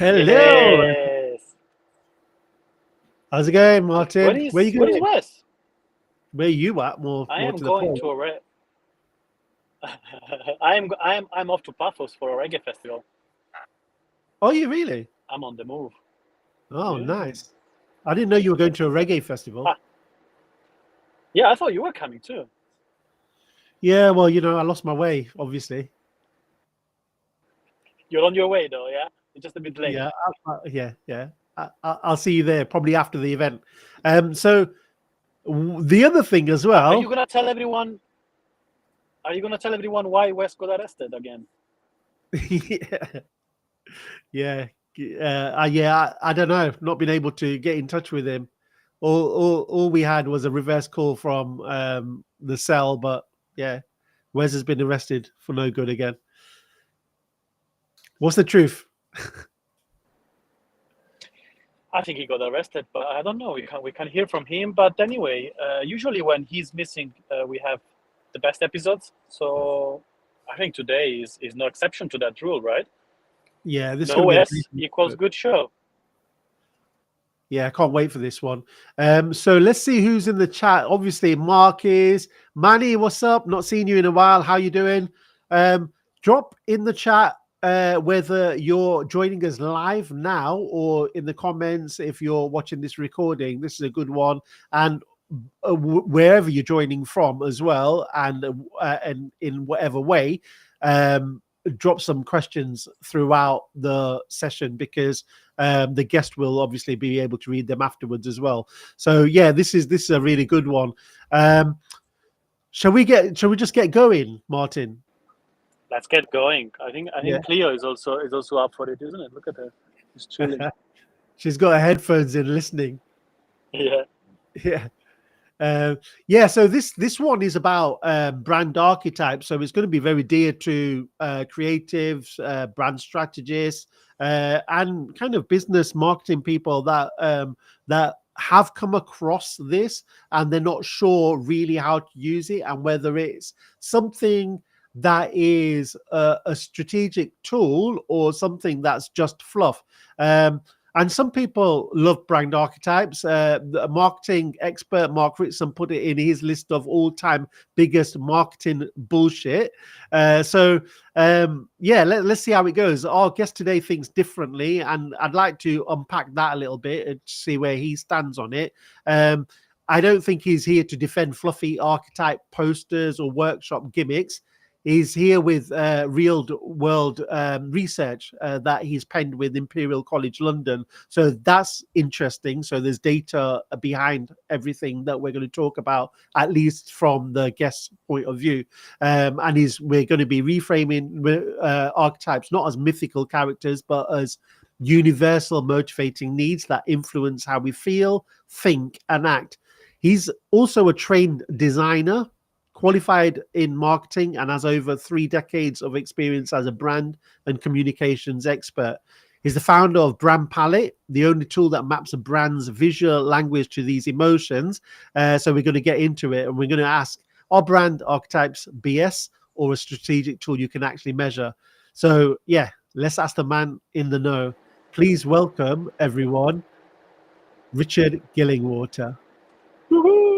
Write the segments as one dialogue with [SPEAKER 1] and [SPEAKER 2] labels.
[SPEAKER 1] Hello.
[SPEAKER 2] Yes.
[SPEAKER 1] How's it going, Martin?
[SPEAKER 2] Where is Wes?
[SPEAKER 1] Where you at? More
[SPEAKER 2] I am
[SPEAKER 1] to the
[SPEAKER 2] going
[SPEAKER 1] point.
[SPEAKER 2] to a I'm off to Paphos for a reggae festival.
[SPEAKER 1] Oh, you really?
[SPEAKER 2] I'm on the move.
[SPEAKER 1] Oh,
[SPEAKER 2] Yeah.
[SPEAKER 1] nice. I didn't know you were going to a reggae festival.
[SPEAKER 2] Ah, yeah, I thought you were coming too.
[SPEAKER 1] Yeah, well, I lost my way, obviously.
[SPEAKER 2] You're on your way though, yeah? You're just a bit late.
[SPEAKER 1] Yeah, yeah. I'll see you there probably after the event. So the other thing as
[SPEAKER 2] Are
[SPEAKER 1] well.
[SPEAKER 2] you gonna tell everyone? Are you gonna tell everyone why Wes got arrested again?
[SPEAKER 1] yeah, I don't know. Not been able to get in touch with him. All we had was a reverse call from the cell, but yeah, Wes has been arrested for no good again. What's the truth?
[SPEAKER 2] I think he got arrested, but I don't know. We can hear from him. But anyway, usually when he's missing, we have the best episodes. So I think today is no exception to that rule, right?
[SPEAKER 1] Yeah, this is
[SPEAKER 2] No
[SPEAKER 1] going to be
[SPEAKER 2] S
[SPEAKER 1] amazing.
[SPEAKER 2] equals good show.
[SPEAKER 1] Yeah, I can't wait for this one. So let's see who's in the chat. Obviously, Mark is. Manny, what's up? Not seen you in a while. How you doing? Drop in the chat whether you're joining us live now or in the comments if you're watching this recording. This is a good one. And wherever you're joining from as well, and in whatever way, drop some questions throughout the session because the guest will obviously be able to read them afterwards as well. So yeah, this is a really good one. Shall we just get going, Martin?
[SPEAKER 2] Let's get going. I think
[SPEAKER 1] Yeah.
[SPEAKER 2] Cleo is also up for it, isn't it? Look at her. She's chilling.
[SPEAKER 1] She's got her headphones in listening.
[SPEAKER 2] Yeah.
[SPEAKER 1] Yeah. So this one is about brand archetypes. So it's going to be very dear to creatives, brand strategists, and kind of business marketing people that have come across this and they're not sure really how to use it and whether it's something that is a strategic tool or something that's just fluff. And some people love brand archetypes. The marketing expert Mark Ritson put it in his list of all-time biggest marketing bullshit. Let's see how it goes. Our guest today thinks differently, and I'd like to unpack that a little bit and see where he stands on it. I don't think he's here to defend fluffy archetype posters or workshop gimmicks. He's here with real world research that he's penned with Imperial College London. So that's interesting. So there's data behind everything that we're going to talk about, at least from the guest's point of view. We're going to be reframing archetypes not as mythical characters, but as universal motivating needs that influence how we feel, think, and act. He's also a trained designer, qualified in marketing, and has over 3 decades of experience as a brand and communications expert. He's the founder of Brand Palette, the only tool that maps a brand's visual language to these emotions. So we're going to get into it, and we're going to ask, are brand archetypes BS or a strategic tool you can actually measure? So yeah, let's ask the man in the know. Please welcome, everyone, Richard Gillingwater.
[SPEAKER 2] Woohoo!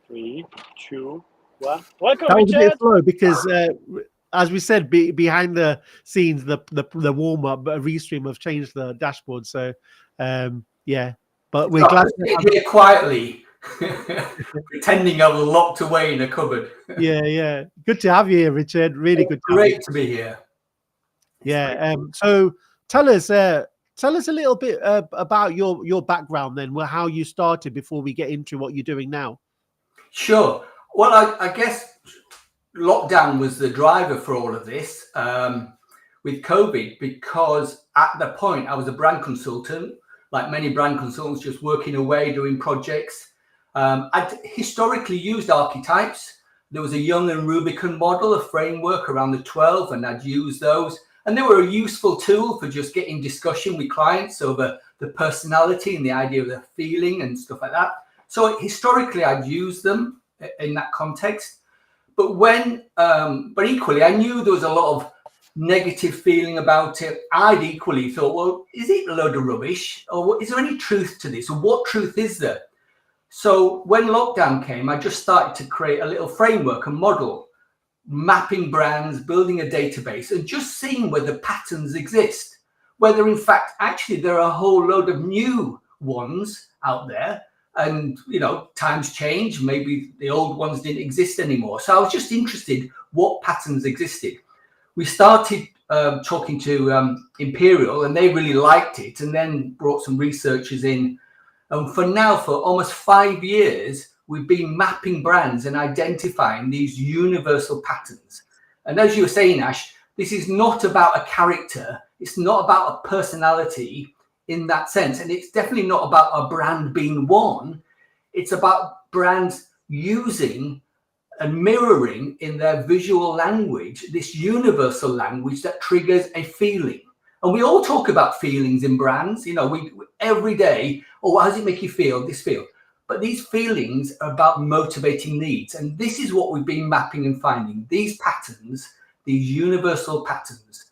[SPEAKER 2] 3, 2, 1. Welcome,
[SPEAKER 1] That was a bit
[SPEAKER 2] Richard.
[SPEAKER 1] slow because, as we said, behind the scenes, the warm up, restream have changed the dashboard. So, yeah, but we're glad
[SPEAKER 3] to here quietly, pretending I was locked away in a cupboard.
[SPEAKER 1] Yeah, good to have you here, Richard. Really good.
[SPEAKER 3] Great to be here.
[SPEAKER 1] Yeah. So tell us a little bit about your background, then, how you started before we get into what you're doing now.
[SPEAKER 3] Sure. Well, I guess lockdown was the driver for all of this with COVID, because at the point I was a brand consultant, like many brand consultants, just working away, doing projects. I'd historically used archetypes. There was a Young and Rubicon model, a framework around the 12, and I'd use those. And they were a useful tool for just getting discussion with clients over the personality and the idea of the feeling and stuff like that. So historically, I'd use them in that context. But but equally, I knew there was a lot of negative feeling about it. I'd equally thought, well, is it a load of rubbish? Or is there any truth to this? Or what truth is there? So when lockdown came, I just started to create a little framework, a model, mapping brands, building a database, and just seeing whether patterns exist. Whether in fact, actually, there are a whole load of new ones out there. And, you know, times change. Maybe the old ones didn't exist anymore. So I was just interested what patterns existed. We started talking to Imperial, and they really liked it, and then brought some researchers in. And for now, for almost 5 years, we've been mapping brands and identifying these universal patterns. And as you were saying, Ash, this is not about a character. It's not about a personality in that sense. And it's definitely not about a brand being one. It's about brands using and mirroring in their visual language, this universal language that triggers a feeling. And we all talk about feelings in brands, you know, we every day, oh, how does it make you feel? This feel. But these feelings are about motivating needs. And this is what we've been mapping and finding. These patterns, these universal patterns,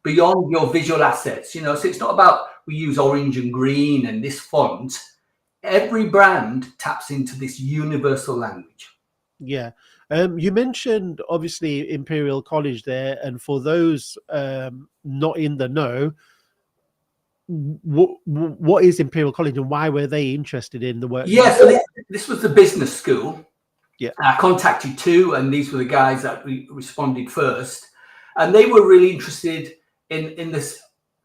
[SPEAKER 3] beyond your visual assets, you know, so it's not about we use orange and green and this font. Every brand taps into this universal language.
[SPEAKER 1] Yeah. You mentioned obviously Imperial College there, and for those not in the know, what is Imperial College and why were they interested in the work?
[SPEAKER 3] Yeah, so this was the business school.
[SPEAKER 1] Yeah.
[SPEAKER 3] I contacted two, and these were the guys that responded first, and they were really interested in this,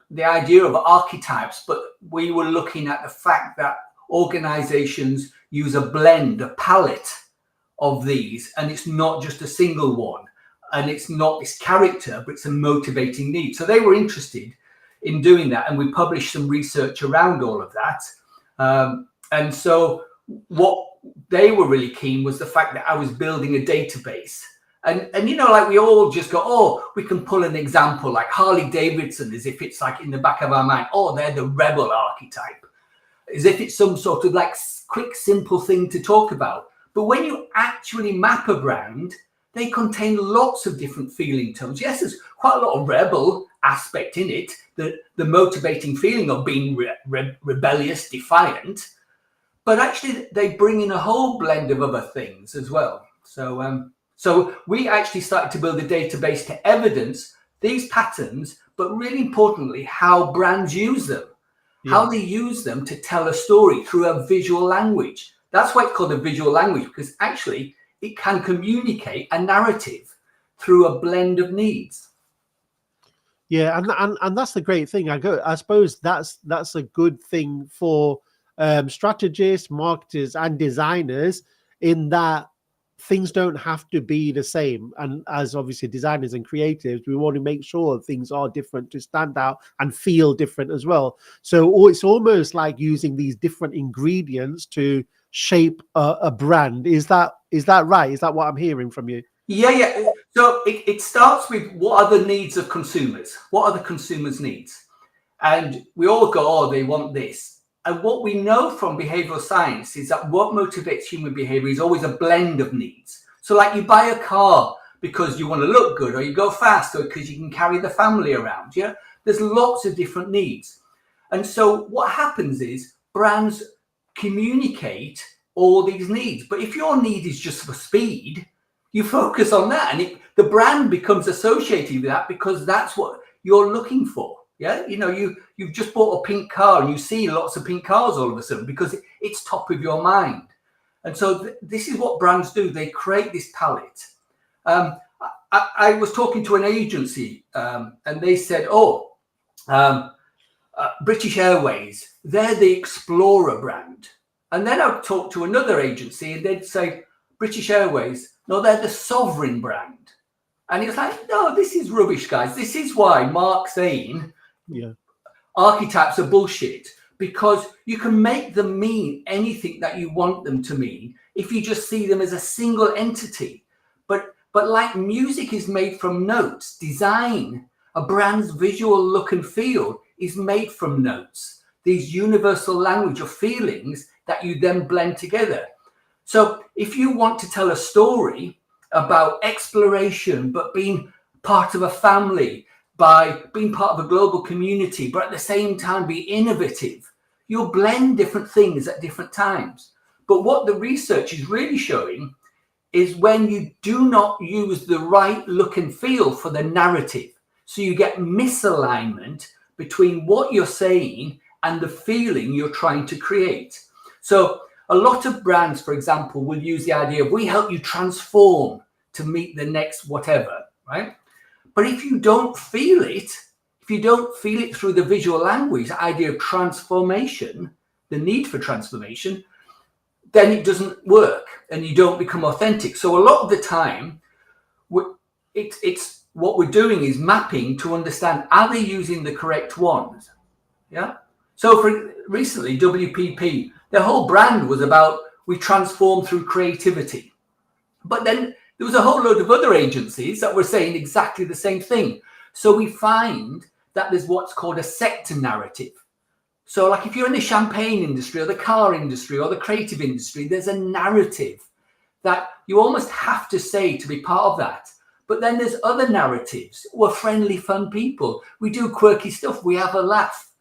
[SPEAKER 3] the idea of archetypes, but we were looking at the fact that organizations use a blend, a palette of these, and it's not just a single one, and it's not this character, but it's a motivating need. So they were interested in doing that, and we published some research around all of that. And so what they were really keen was the fact that I was building a database. And you know, like we all just go, oh, we can pull an example like Harley Davidson, as if it's like in the back of our mind, oh, they're the rebel archetype, as if it's some sort of like quick, simple thing to talk about. But when you actually map a brand, they contain lots of different feeling tones. Yes, there's quite a lot of rebel aspect in it, the motivating feeling of being rebellious, defiant. But actually, they bring in a whole blend of other things as well. So we actually started to build a database to evidence these patterns, but really importantly, how brands use them, how they use them to tell a story through a visual language. That's why it's called a visual language, because actually it can communicate a narrative through a blend of needs.
[SPEAKER 1] Yeah, and that's the great thing. I suppose that's a good thing for strategists, marketers, and designers, in that things don't have to be the same. And as obviously designers and creatives, we want to make sure things are different to stand out and feel different as well. So it's almost like using these different ingredients to shape a brand. Is that right? Is that what I'm hearing from you?
[SPEAKER 3] Yeah. So it starts with, what are the needs of consumers? What are the consumers' needs? And we all go, oh, they want this. And what we know from behavioral science is that what motivates human behavior is always a blend of needs. So like you buy a car because you want to look good, or you go fast, or because you can carry the family around. Yeah, there's lots of different needs. And so what happens is brands communicate all these needs. But if your need is just for speed, you focus on that, and the brand becomes associated with that because that's what you're looking for. Yeah, you know, you've just bought a pink car and you see lots of pink cars all of a sudden because it's top of your mind. And so this is what brands do. They create this palette. I was talking to an agency and they said, British Airways, they're the Explorer brand. And then I talked to another agency and they'd say, British Airways, no, they're the Sovereign brand. And he was like, no, this is rubbish, guys. This is why Mark's saying archetypes are bullshit, because you can make them mean anything that you want them to mean if you just see them as a single entity. But like music is made from notes, design, a brand's visual look and feel is made from notes, these universal language of feelings that you then blend together. So if you want to tell a story about exploration, but being part of a family, by being part of a global community, but at the same time be innovative. You'll blend different things at different times. But what the research is really showing is when you do not use the right look and feel for the narrative. So you get misalignment between what you're saying and the feeling you're trying to create. So a lot of brands, for example, will use the idea of we help you transform to meet the next whatever, right? But if you don't feel it, if you don't feel it through the visual language, the idea of transformation, the need for transformation, then it doesn't work and you don't become authentic. So a lot of the time, it's what we're doing is mapping to understand, are they using the correct ones? Yeah. So for recently, WPP, their whole brand was about we transform through creativity. But then there was a whole load of other agencies that were saying exactly the same thing. So we find that there's what's called a sector narrative. So like if you're in the champagne industry or the car industry or the creative industry, there's a narrative that you almost have to say to be part of that. But then there's other narratives. We're friendly, fun people. We do quirky stuff. We have a laugh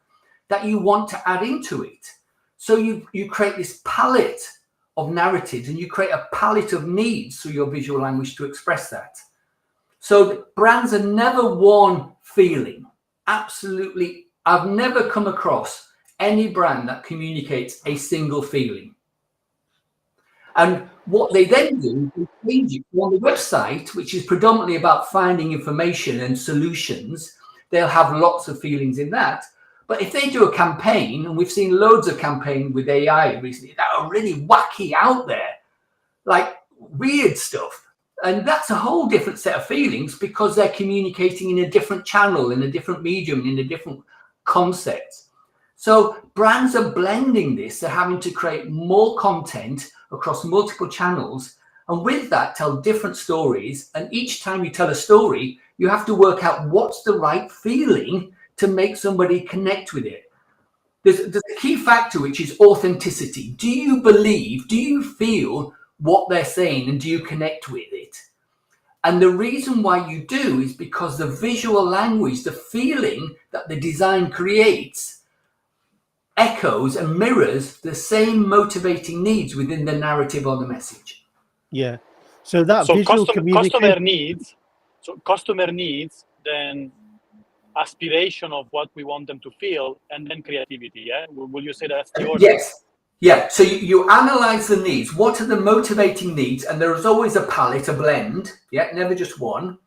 [SPEAKER 3] that you want to add into it. So you create this palette of narratives and you create a palette of needs through your visual language to express that. So brands are never one feeling. Absolutely. I've never come across any brand that communicates a single feeling. And what they then do is change it on the website, which is predominantly about finding information and solutions. They'll have lots of feelings in that. But if they do a campaign, and we've seen loads of campaigns with AI recently that are really wacky out there, like weird stuff. And that's a whole different set of feelings because they're communicating in a different channel, in a different medium, in a different concept. So brands are blending this. They're having to create more content across multiple channels. And with that, tell different stories. And each time you tell a story, you have to work out what's the right feeling to make somebody connect with it. There's a key factor, which is authenticity. Do you believe, do you feel what they're saying and do you connect with it? And the reason why you do is because the visual language, the feeling that the design creates echoes and mirrors the same motivating needs within the narrative or the message.
[SPEAKER 1] Yeah. So that visual communication.
[SPEAKER 2] Customer needs, then aspiration of what we want them to feel, and then creativity. Yeah, will you say that's the order?
[SPEAKER 3] Yes. Yeah. So you analyze the needs. What are the motivating needs? And there's always a palette, a blend. Yeah, never just one.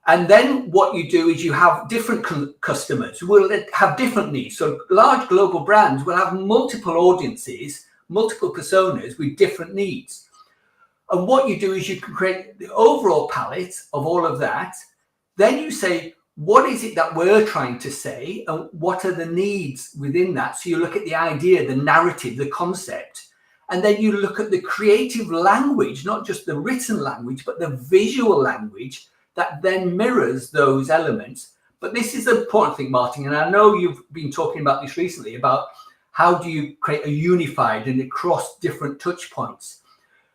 [SPEAKER 3] And then what you do is you have different customers who will have different needs. So large global brands will have multiple audiences, multiple personas with different needs. And what you do is you can create the overall palette of all of that. Then you say, what is it that we're trying to say? And what are the needs within that? So you look at the idea, the narrative, the concept. And then you look at the creative language, not just the written language, but the visual language that then mirrors those elements. But this is the important thing, Martin, and I know you've been talking about this recently, about how do you create a unified and across different touch points.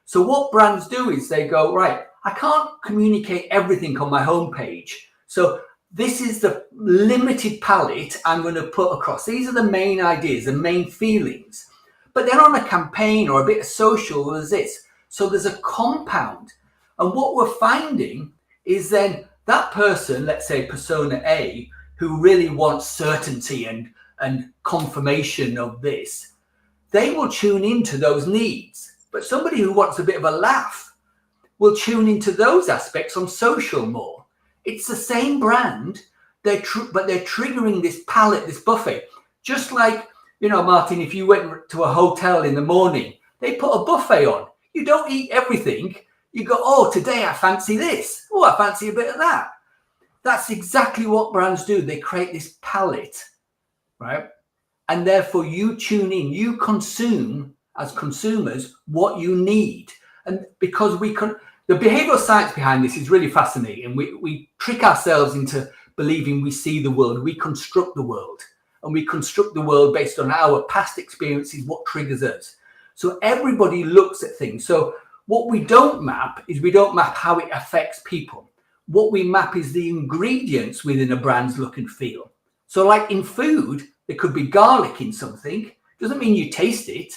[SPEAKER 3] So what brands do is they go, right, I can't communicate everything on my homepage. So this is the limited palette I'm going to put across. These are the main ideas, the main feelings. But then on a campaign or a bit of social, there's this. So there's a compound. And what we're finding is then that person, let's say persona A, who really wants certainty and confirmation of this, they will tune into those needs. But somebody who wants a bit of a laugh will tune into those aspects on social more. It's the same brand, but they're triggering this palette, this buffet. Just like, you know, Martin, if you went to a hotel in the morning, they put a buffet on. You don't eat everything. You go, oh, today I fancy this. Oh, I fancy a bit of that. That's exactly what brands do. They create this palette, right? And therefore you tune in, you consume as consumers what you need. And because the behavioral science behind this is really fascinating. We trick ourselves into believing we see the world. We construct the world. And we construct the world based on our past experiences, what triggers us. So everybody looks at things. So what we don't map is we don't map how it affects people. what we map is the ingredients within a brand's look and feel. So like in food, there could be garlic in something. Doesn't mean you taste it,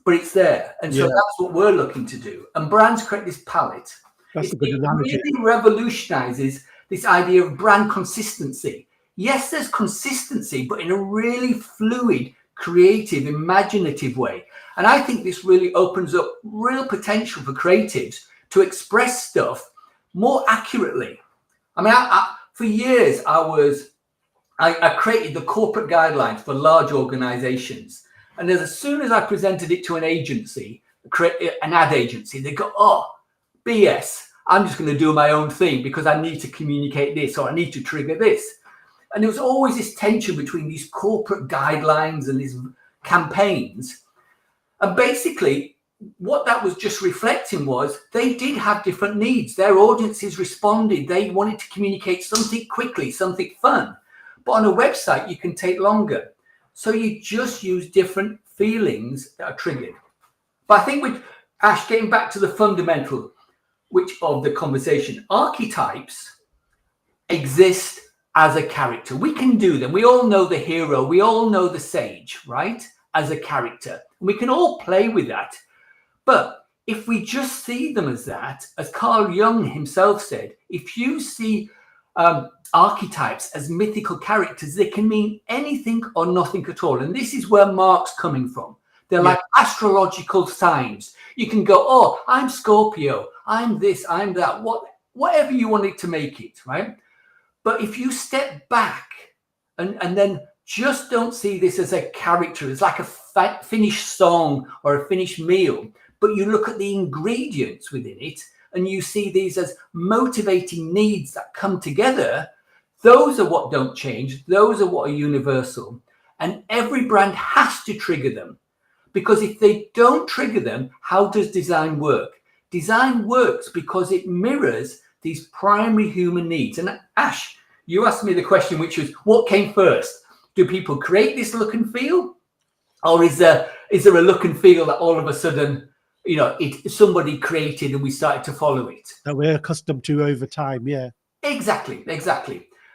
[SPEAKER 3] but it's there. And so that's what we're looking to do. And brands create this palette.
[SPEAKER 1] That's a good analogy.
[SPEAKER 3] It really revolutionizes this idea of brand consistency. Yes, there's consistency, but in a really fluid, creative, imaginative way. And I think this really opens up real potential for creatives to express stuff more accurately. I mean, for years, I created the corporate guidelines for large organizations. And as soon as I presented it to an agency, an ad agency, they go, oh, BS, I'm just going to do my own thing because I need to communicate this or I need to trigger this. And there was always this tension between these corporate guidelines and these campaigns. And basically, what that was just reflecting was they did have different needs. Their audiences responded. They wanted to communicate something quickly, something fun. But on a website, you can take longer. So you just use different feelings that are triggered. But I think with Ash, getting back to the fundamental of the conversation, archetypes exist as a character. We can do them. We all know the hero. We all know the sage, right? As a character. We can all play with that. But if we just see them as that, as Carl Jung himself said, if you see archetypes as mythical characters, they can mean anything or nothing at all. And this is where Mark's coming from. They're like astrological signs. You can go, oh, I'm Scorpio, I'm this, I'm that, whatever you wanted to make it, right? But if you step back and then just don't see this as a character, it's like a finished song or a finished meal, but you look at the ingredients within it and you see these as motivating needs that come together, those are what don't change. Those are what are universal. And every brand has to trigger them. Because if they don't trigger them, how does design work? Design works because it mirrors these primary human needs. And Ash, you asked me the question, which was, what came first? Do people create this look and feel? Or is there a look and feel that all of a sudden, you know, somebody created and we started to follow it?
[SPEAKER 1] That we're accustomed to over time, yeah.
[SPEAKER 3] Exactly.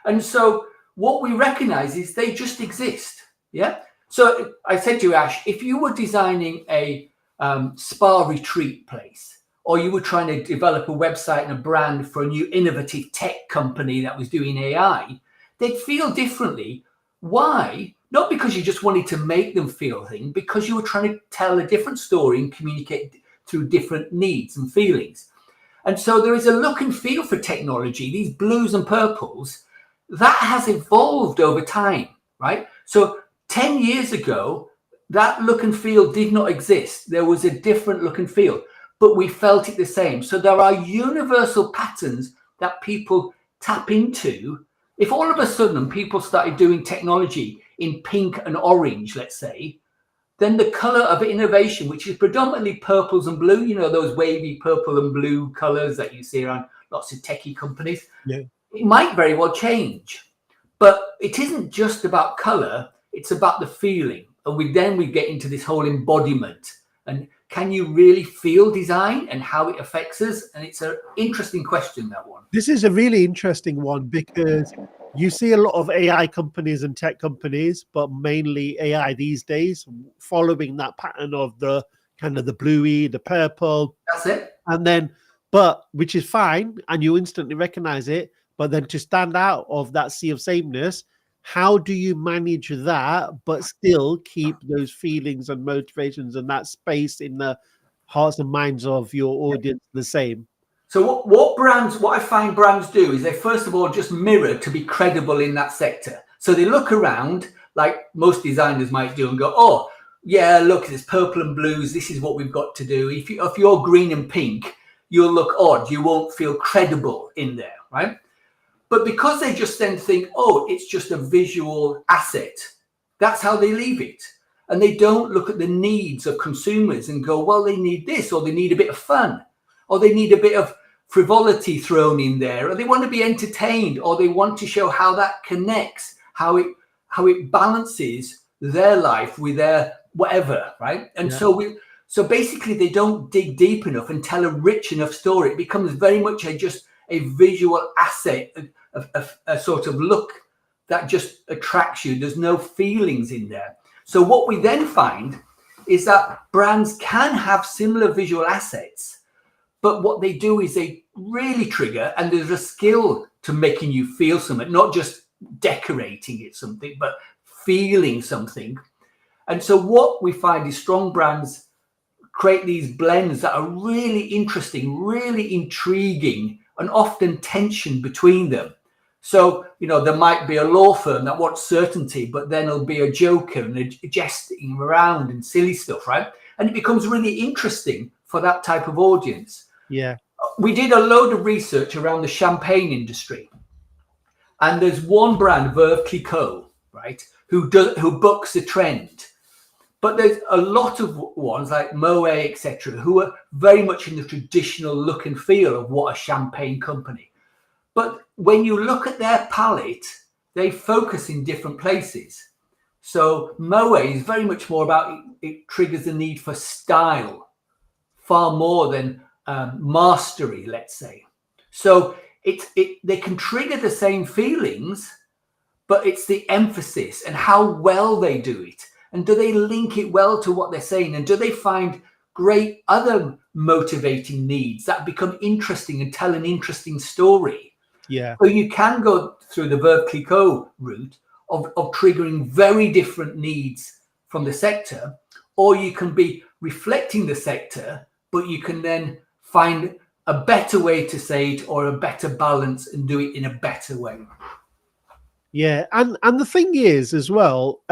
[SPEAKER 3] And so what we recognize is they just exist, yeah? So I said to you, Ash, if you were designing a spa retreat place, or you were trying to develop a website and a brand for a new innovative tech company that was doing AI, they'd feel differently. Why? Not because you just wanted to make them feel things, because you were trying to tell a different story and communicate through different needs and feelings. And so there is a look and feel for technology, these blues and purples, that has evolved over time, right? So 10 years ago, that look and feel did not exist. There was a different look and feel, but we felt it the same. So there are universal patterns that people tap into. If all of a sudden people started doing technology in pink and orange, let's say, then the color of innovation, which is predominantly purples and blue, you know, those wavy purple and blue colors that you see around lots of techie companies, it might very well change. But it isn't just about color. It's about the feeling. And we get into this whole embodiment. And can you really feel design and how it affects us? And it's an interesting question, that one.
[SPEAKER 1] This is a really interesting one because you see a lot of AI companies and tech companies, but mainly AI these days, following that pattern of the kind of the bluey, the purple.
[SPEAKER 3] That's it.
[SPEAKER 1] And then, but which is fine. And you instantly recognize it. But then to stand out of that sea of sameness, how do you manage that, but still keep those feelings and motivations and that space in the hearts and minds of your audience the same?
[SPEAKER 3] So what I find brands do is they first of all just mirror to be credible in that sector. So they look around like most designers might do and go, oh, yeah, look, there's purple and blues. This is what we've got to do. If you're green and pink, you'll look odd. You won't feel credible in there, right? But because they just then think, oh, it's just a visual asset, that's how they leave it. And they don't look at the needs of consumers and go, well, they need this, or they need a bit of fun, or they need a bit of frivolity thrown in there, or they want to be entertained, or they want to show how that connects, how it balances their life with their whatever, right? And so basically they don't dig deep enough and tell a rich enough story. It becomes very much just a visual asset, a sort of look that just attracts you. There's no feelings in there. So what we then find is that brands can have similar visual assets, but what they do is they really trigger, and there's a skill to making you feel something, not just decorating it something, but feeling something. And so what we find is strong brands create these blends that are really interesting, really intriguing, and often tension between them. So, you know, there might be a law firm that wants certainty, but then there'll be a joker and a jesting around and silly stuff, right? And it becomes really interesting for that type of audience.
[SPEAKER 1] Yeah.
[SPEAKER 3] We did a load of research around the champagne industry. And there's one brand, Veuve Clicquot, right, who bucks the trend. But there's a lot of ones like Moet, etc., who are very much in the traditional look and feel of what a champagne company. But when you look at their palette, they focus in different places. So Moet is very much more about it triggers the need for style, far more than mastery, let's say. So they can trigger the same feelings, but it's the emphasis and how well they do it. And do they link it well to what they're saying? And do they find great other motivating needs that become interesting and tell an interesting story?
[SPEAKER 1] Yeah.
[SPEAKER 3] So you can go through the Veuve Clicquot route of triggering very different needs from the sector, or you can be reflecting the sector, but you can then find a better way to say it or a better balance and do it in a better way.
[SPEAKER 1] Yeah. And the thing is as well,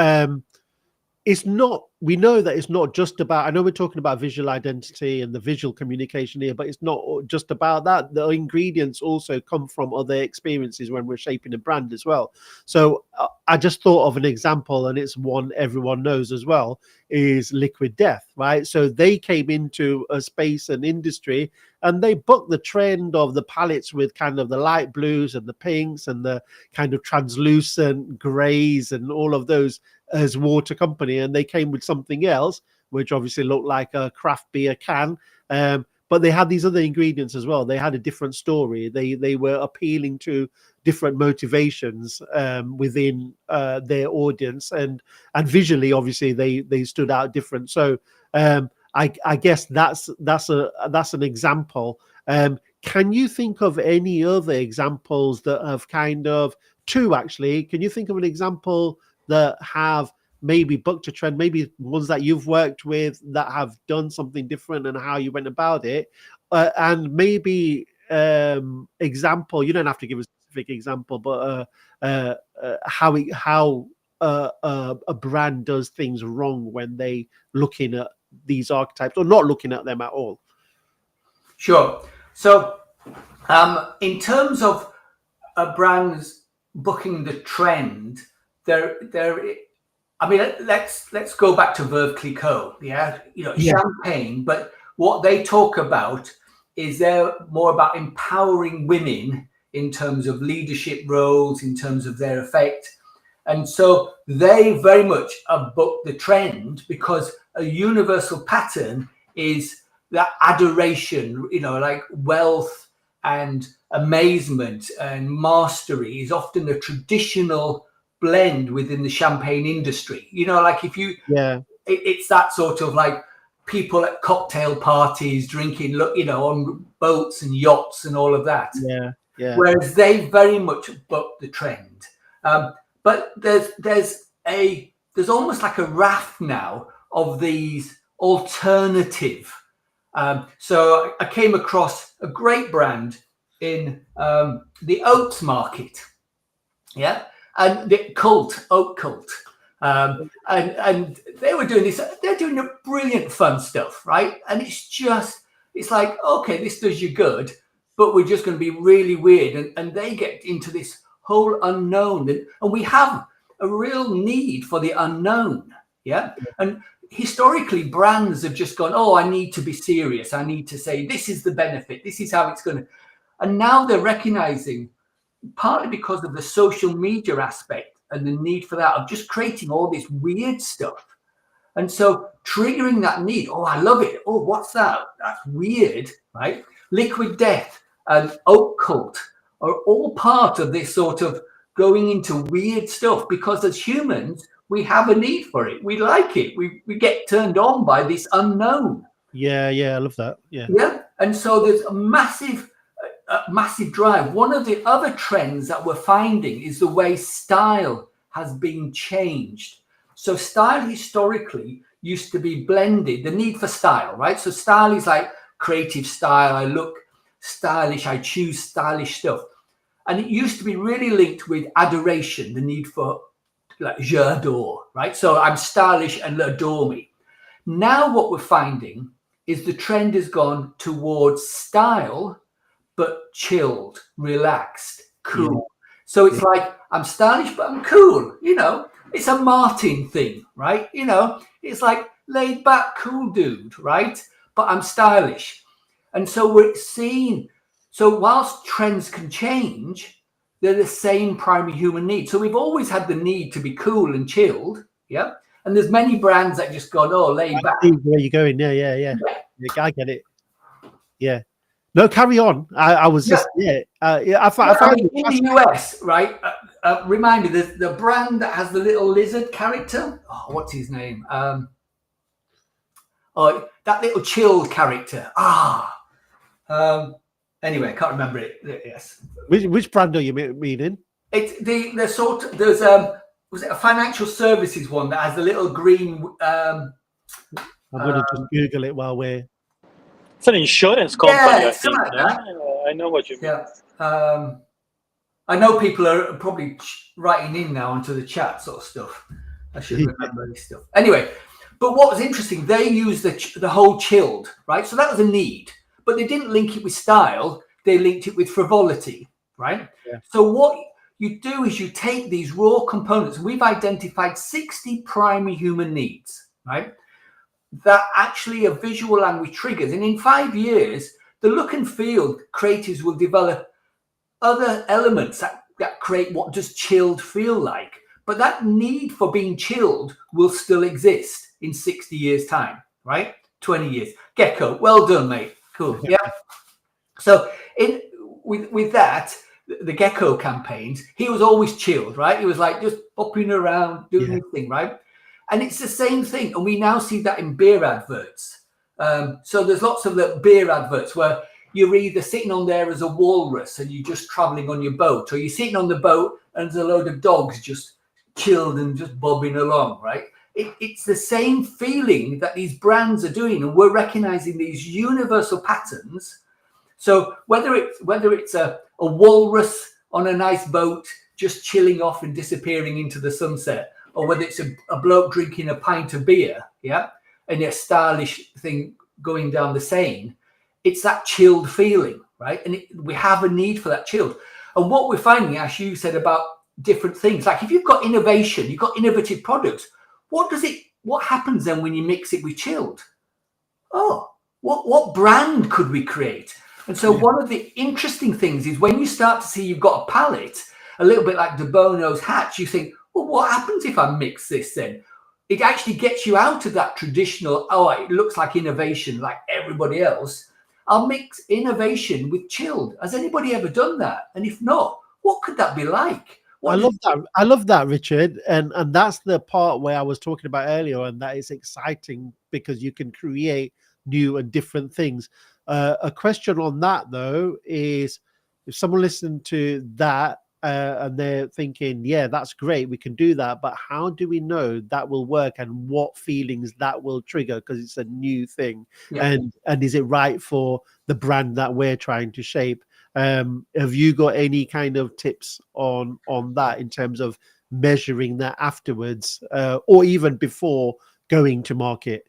[SPEAKER 1] it's not, we know that it's not just about, I know we're talking about visual identity and the visual communication here, but it's not just about that. The ingredients also come from other experiences when we're shaping a brand as well. So I just thought of an example, and it's one everyone knows as well, is Liquid Death, right? So they came into a space and industry and they booked the trend of the palettes with kind of the light blues and the pinks and the kind of translucent grays and all of those as water company, and they came with something else which obviously looked like a craft beer can, but they had these other ingredients as well. They had a different story. They were appealing to different motivations within their audience, and visually obviously they stood out different. So I guess that's an example. Can you think of any other examples that have kind of two actually? Can you think of an example that have maybe booked a trend, maybe ones that you've worked with that have done something different and how you went about it? And maybe example, you don't have to give a specific example, but how a brand does things wrong when they looking at these archetypes or not looking at them at all.
[SPEAKER 3] Sure. So in terms of brands booking the trend, I mean, let's go back to Veuve Clicquot. Yeah, champagne. But what they talk about is they're more about empowering women in terms of leadership roles, in terms of their effect, and so they very much book the trend because a universal pattern is that adoration, like wealth and amazement and mastery is often a traditional blend within the champagne industry. Like if you, it's that sort of like people at cocktail parties drinking, on boats and yachts and all of that.
[SPEAKER 1] Yeah.
[SPEAKER 3] Whereas they very much book the trend. But there's almost like a raft now of these alternative. So I came across a great brand in the oats market. Yeah. And the oat cult. And they were doing this, they're doing a brilliant fun stuff, right? And it's like, okay, this does you good, but we're just going to be really weird. And they get into this whole unknown. And we have a real need for the unknown. Yeah. And historically, brands have just gone, oh, I need to be serious. I need to say, this is the benefit. This is how it's going to. And now they're recognizing, partly because of the social media aspect and the need for that, of just creating all this weird stuff. And so triggering that need, oh, I love it. Oh, what's that? That's weird, right? Liquid Death. and occult are all part of this sort of going into weird stuff, because as humans, we have a need for it. We like it. We get turned on by this unknown.
[SPEAKER 1] Yeah, I love that.
[SPEAKER 3] Yeah. And so there's a massive drive. One of the other trends that we're finding is the way style has been changed. So style historically used to be blended, the need for style, right? So style is like creative style. I look stylish. I choose stylish stuff. And it used to be really linked with adoration, the need for, like, je adore, right? So I'm stylish and adore me. Now what we're finding is the trend has gone towards style, but chilled, relaxed, cool. Yeah. So it's like, I'm stylish, but I'm cool. You know, it's a Martin thing, right? You know, it's like laid back, cool dude, right? But I'm stylish. And so we're seeing, so whilst trends can change, they're the same primary human need. So we've always had the need to be cool and chilled. Yeah. And there's many brands that just gone, oh, laid back.
[SPEAKER 1] Where you going? Yeah. I get it. Yeah. No, carry on. I was just I find
[SPEAKER 3] in the US, right? Remind me, there's the brand that has the little lizard character. Oh, what's his name? That little chilled character. Anyway, I can't remember it. Yes.
[SPEAKER 1] Which brand are you meaning?
[SPEAKER 3] It's the sort of, there's was it a financial services one that has the little green? I'm
[SPEAKER 1] gonna just Google it while we're.
[SPEAKER 2] It's an insurance company.
[SPEAKER 3] Yeah,
[SPEAKER 2] I think.
[SPEAKER 3] like that.
[SPEAKER 2] I know what you mean.
[SPEAKER 3] Yeah. I know people are probably writing in now onto the chat sort of stuff. I should remember this stuff. Anyway, but what was interesting, they used the whole chilled, right? So that was a need, but they didn't link it with style. They linked it with frivolity, right? Yeah. So what you do is you take these raw components. We've identified 60 primary human needs, right? That actually a visual language triggers. And in 5 years, the look and feel creatives will develop other elements that create what does chilled feel like. But that need for being chilled will still exist in 60 years time, right? 20 years. Gecko, well done, mate. Cool. Yeah. So with that, the Gecko campaigns, he was always chilled, right? He was like just bopping around, doing his thing, right? And it's the same thing. And we now see that in beer adverts. So there's lots of the beer adverts where you're either sitting on there as a walrus and you're just traveling on your boat, or you're sitting on the boat and there's a load of dogs just chilled and just bobbing along, right? It's the same feeling that these brands are doing. And we're recognizing these universal patterns. So whether it's a walrus on a nice boat, just chilling off and disappearing into the sunset, or whether it's a bloke drinking a pint of beer, and a stylish thing going down the Seine, it's that chilled feeling, right? And we have a need for that chilled. And what we're finding, as you said about different things, like if you've got innovation, you've got innovative products, what happens then when you mix it with chilled? Oh, what brand could we create? And so one of the interesting things is when you start to see you've got a palette, a little bit like De Bono's hats, you think, well, what happens if I mix this then? It actually gets you out of that traditional, it looks like innovation like everybody else. I'll mix innovation with chilled. Has anybody ever done that? And if not, what could that be like?
[SPEAKER 1] I love that, Richard. And that's the part where I was talking about earlier, and that is exciting because you can create new and different things. A question on that, though, is if someone listened to that and they're thinking, yeah, that's great, we can do that, but how do we know that will work and what feelings that will trigger because it's a new thing? And is it right for the brand that we're trying to shape? Have you got any kind of tips on that in terms of measuring that afterwards or even before going to market?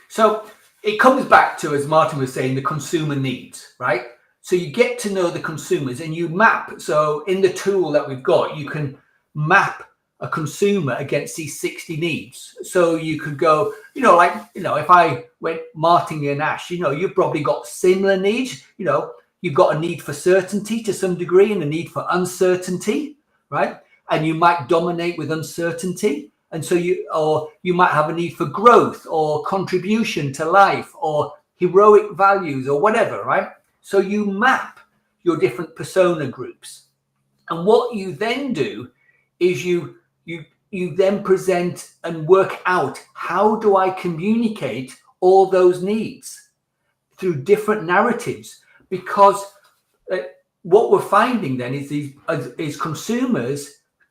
[SPEAKER 3] So it comes back to, as Martin was saying, the consumer needs, right? So you get to know the consumers and you map. So in the tool that we've got, you can map a consumer against these 60 needs. So you could go, if I went Martin and Ash, you've probably got similar needs. You've got a need for certainty to some degree and a need for uncertainty, right? And you might dominate with uncertainty. And so you might have a need for growth or contribution to life or heroic values or whatever, right? So you map your different persona groups. And what you then do is you then present and work out, how do I communicate all those needs through different narratives? Because what we're finding then is consumers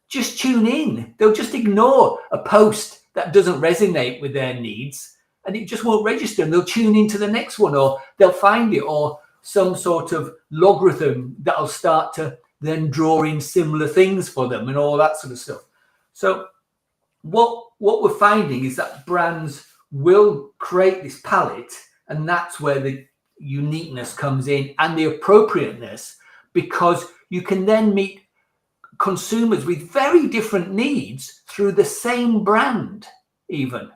[SPEAKER 3] just tune in. They'll just ignore a post that doesn't resonate with their needs, and it just won't register, and they'll tune into the next one, or they'll find it, or some sort of logarithm that'll start to then draw in similar things for them and all that sort of stuff. So what we're finding is that brands will create this palette, and that's where the uniqueness comes in and the appropriateness, because you can then meet consumers with very different needs through the same brand even.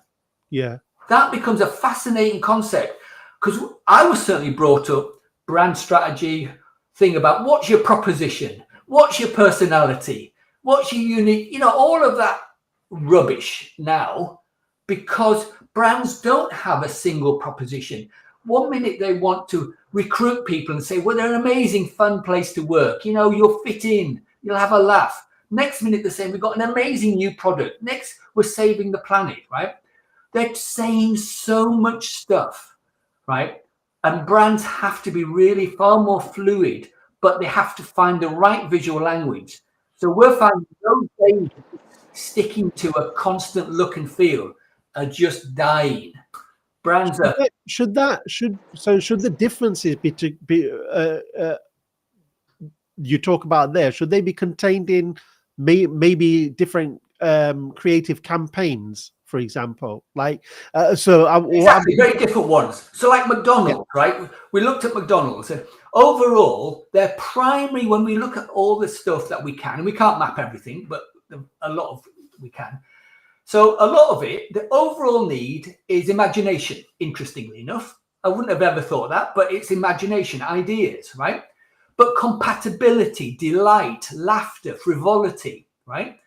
[SPEAKER 1] Yeah.
[SPEAKER 3] That becomes a fascinating concept, because I was certainly brought up brand strategy thing about what's your proposition, what's your personality, what's your unique, all of that rubbish now, because brands don't have a single proposition. One minute they want to recruit people and say, well, they're an amazing, fun place to work. You'll fit in, you'll have a laugh. Next minute they're saying, we've got an amazing new product. Next, we're saving the planet, right? They're saying so much stuff, right? And brands have to be really far more fluid, but they have to find the right visual language. So we're finding those days sticking to a constant look and feel are just dying. Brands are.
[SPEAKER 1] Should the differences you talk about there, should they be contained in maybe different creative campaigns, for example?
[SPEAKER 3] Exactly, very different ones. So like McDonald's, right? We looked at McDonald's, and overall, their primary, when we look at all the stuff that we can, and we can't map everything, but a lot of we can. So a lot of it, the overall need is imagination, interestingly enough. I wouldn't have ever thought that, but it's imagination, ideas, right? But compatibility, delight, laughter, frivolity, right?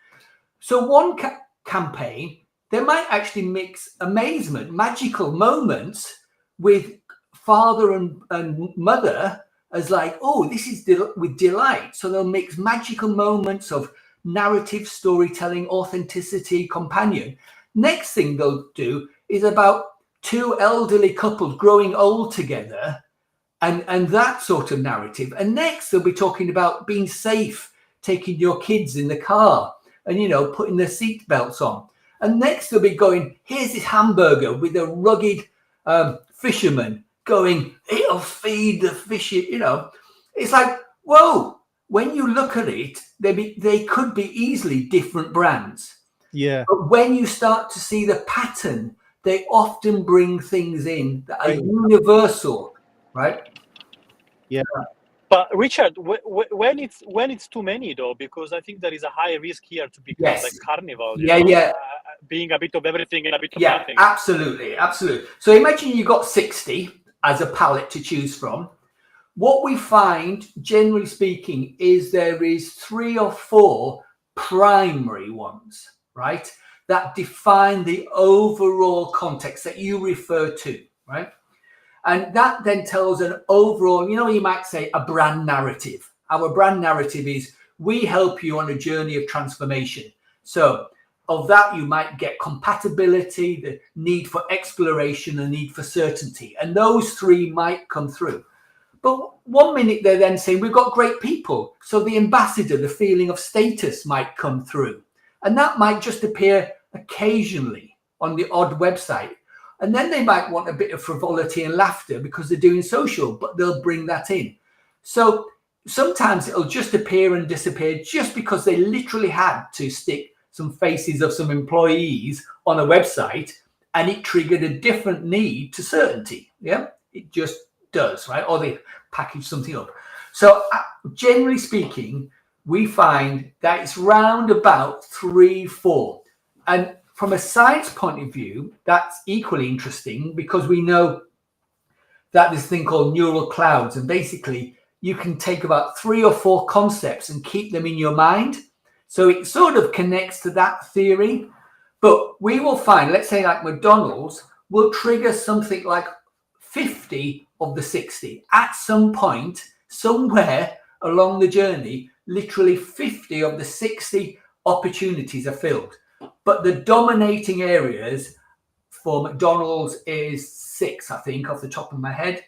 [SPEAKER 3] So one campaign, they might actually mix amazement, magical moments with father and mother as like, oh, this is with delight. So they'll mix magical moments of narrative, storytelling, authenticity, companion. Next thing they'll do is about two elderly couples growing old together, and that sort of narrative. And next they'll be talking about being safe, taking your kids in the car and, putting their seat belts on. And next they'll be going, here's this hamburger with a rugged fisherman going, it'll feed the fish. It's like, whoa. When you look at it, they could be easily different brands.
[SPEAKER 1] Yeah.
[SPEAKER 3] But when you start to see the pattern, they often bring things in that are universal, right?
[SPEAKER 1] Yeah.
[SPEAKER 2] But Richard, when it's too many though, because I think there is a high risk here to become like carnival. Being a bit of everything and a bit of nothing.
[SPEAKER 3] Absolutely. So imagine you got 60 as a palette to choose from. What we find, generally speaking, is there is 3 or 4 primary ones, right, that define the overall context that you refer to, right? And that then tells an overall, you might say a brand narrative. Our brand narrative is we help you on a journey of transformation. So of that, you might get compatibility, the need for exploration, the need for certainty. And those 3 might come through. But one minute they're then saying, we've got great people. So the ambassador, the feeling of status might come through. And that might just appear occasionally on the odd website. And then they might want a bit of frivolity and laughter because they're doing social, but they'll bring that in. So sometimes it'll just appear and disappear just because they literally had to stick some faces of some employees on a website, and it triggered a different need to certainty. Yeah, it just does, right? Or they package something up. So generally speaking, we find that it's round about 3-4. And from a science point of view, that's equally interesting because we know that this thing called neural clouds, and basically you can take about 3 or 4 concepts and keep them in your mind. So it sort of connects to that theory. But we will find, let's say like McDonald's will trigger something like 50 of the 60. At some point, somewhere along the journey, literally 50 of the 60 opportunities are filled. But the dominating areas for McDonald's is 6, I think, off the top of my head.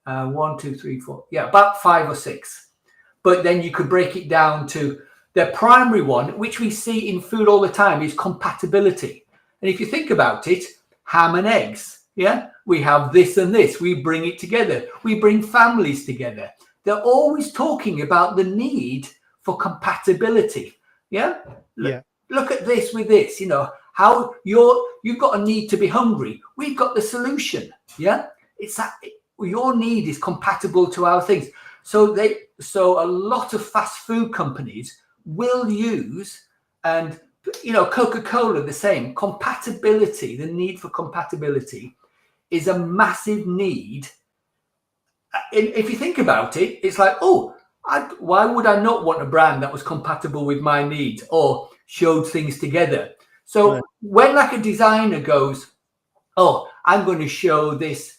[SPEAKER 3] 1, 2, 3, 4. Yeah, about 5 or 6. But then you could break it down to the primary one, which we see in food all the time, is compatibility. And if you think about it, ham and eggs, yeah, we have this and this. We bring it together. We bring families together. They're always talking about the need for compatibility. Yeah. Look at this with this, you know, how you've got a need to be hungry. We've got the solution. Yeah. It's that your need is compatible to our things. So a lot of fast food companies will use, and you know, Coca-Cola the same. Compatibility, the need for compatibility is a massive need. If you think about it, it's like, oh, why would I not want a brand that was compatible with my needs or showed things together? So when like a designer goes, oh, I'm going to show this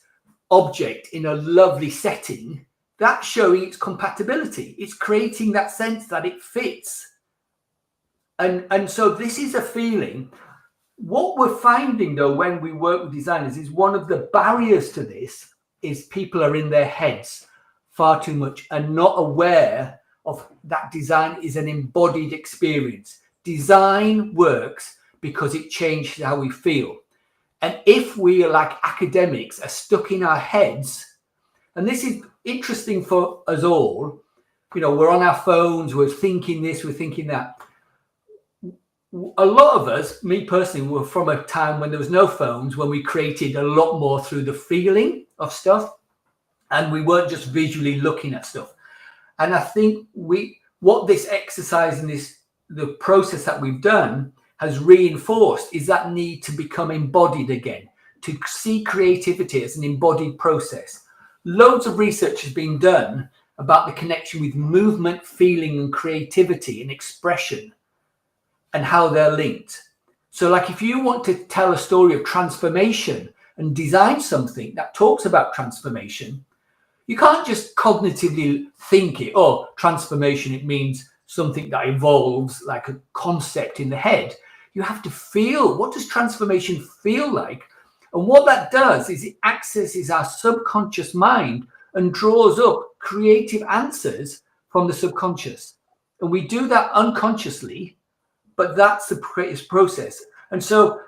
[SPEAKER 3] object in a lovely setting, that's showing its compatibility. It's creating that sense that it fits. And so this is a feeling. What we're finding though, when we work with designers, is one of the barriers to this is people are in their heads far too much and not aware of that design is an embodied experience. Design works because it changes how we feel. And if we are like academics are stuck in our heads, and this is interesting for us all, you know, we're on our phones, we're thinking this, we're thinking that. A lot of us, me personally, were from a time when there was no phones, when we created a lot more through the feeling of stuff, and we weren't just visually looking at stuff. And I think what this exercise and the process that we've done has reinforced is that need to become embodied again, to see creativity as an embodied process. Loads of research has been done about the connection with movement, feeling, and creativity and expression, and how they're linked. So like if you want to tell a story of transformation and design something that talks about transformation, you can't just cognitively think it, oh, transformation, it means something that evolves like a concept in the head. You have to feel, what does transformation feel like? And what that does is it accesses our subconscious mind and draws up creative answers from the subconscious. And we do that unconsciously, but that's the creative process. And so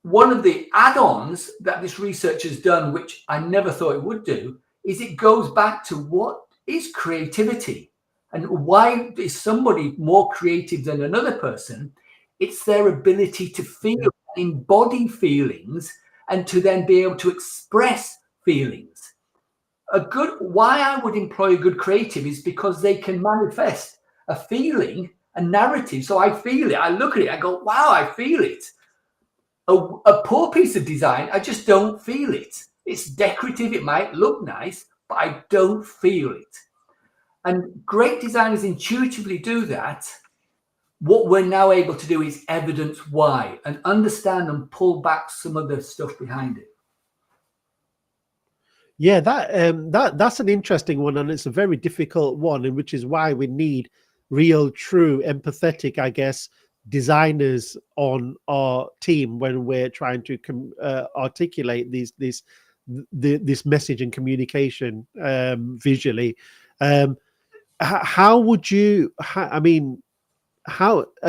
[SPEAKER 3] one of the add-ons that this research has done, which I never thought it would do, is it goes back to what is creativity and why is somebody more creative than another person? It's their ability to feel, embody feelings, and to then be able to express feelings. Why I would employ a good creative is because they can manifest a feeling, a narrative. So I feel it, I look at it, I go, wow, I feel it. A poor piece of design, I just don't feel it. It's decorative, it might look nice, but I don't feel it. And great designers intuitively do that. What we're now able to do is evidence why and understand and pull back some of the stuff behind it.
[SPEAKER 1] Yeah, that's an interesting one, and it's a very difficult one, and which is why we need real, true, empathetic, I guess, designers on our team when we're trying to articulate this message and communication visually. How would you?